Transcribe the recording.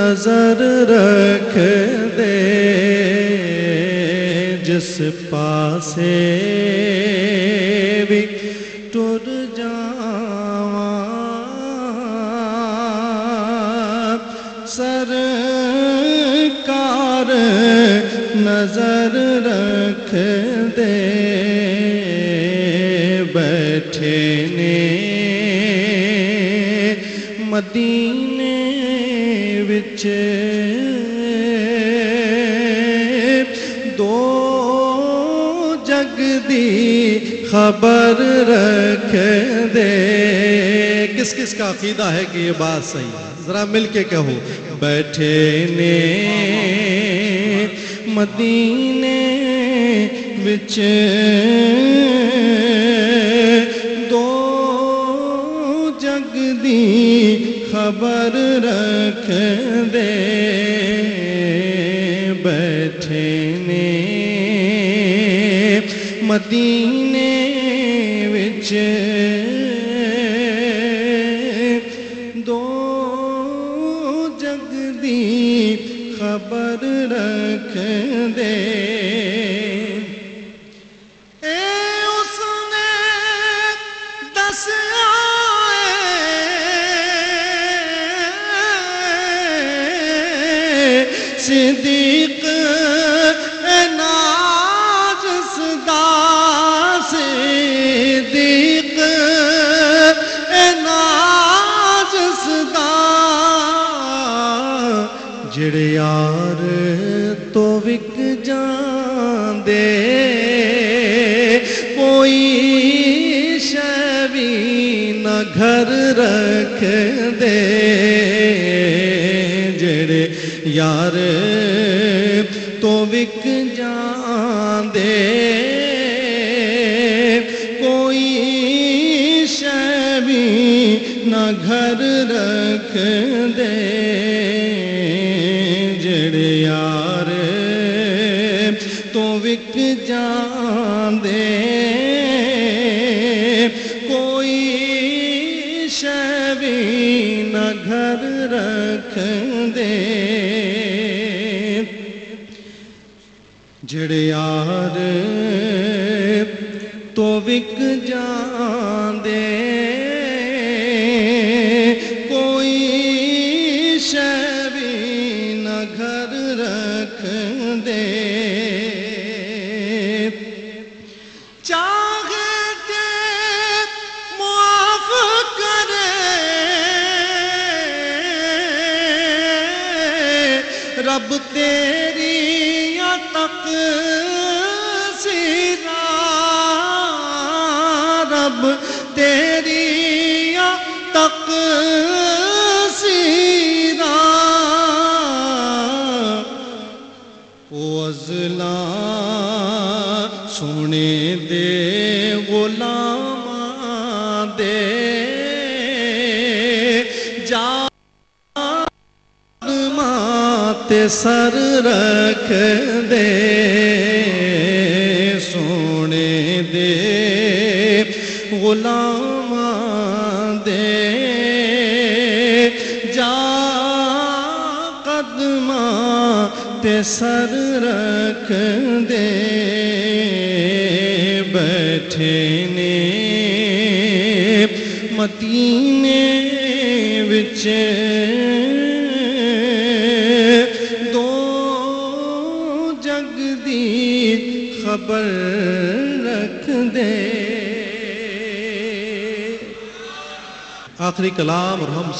نظر رکھ دے جس پاسے بھی ٹر جاواں سرکار نظر رکھ دے بیٹھے نے مدینے وچ دو جگ دی خبر رکھ دے. کس کس کا عقیدہ ہے کہ یہ بات صحیح ہے؟ ذرا مل کے کہو. بیٹھے نے مدینے وچ دو جگ دی خبر رکھ دے بیٹھے نے مدینے وچ دو جگ دی خبر رکھ دے. صدیق ناجس دا صدیق ناجس دا جڑے یار تو وک جان دے کوئی شے وی نہ گھر رکھ دے. جڑے یار تو وک جان دے کوئی شے وی نہ گھر رکھ دے. جڑے یار تو وک جان دے کوئی شے وی نہ گھر رکھ دے. جڑے یار تو وک جان دے کوئی شے وی نہ گھر رکھ دے. چاہتے معاف کرے رب تیری تقصیراں رب تیری تقصیراں او ازلاں سونے دے غلاماں دے جا تے سر رکھ دے سونے دے غلاماں دے جا قدماں تے سر رکھ دے. بیٹھے نے مدینے وچ خبر رکھ دے. آخری کلام اور ہم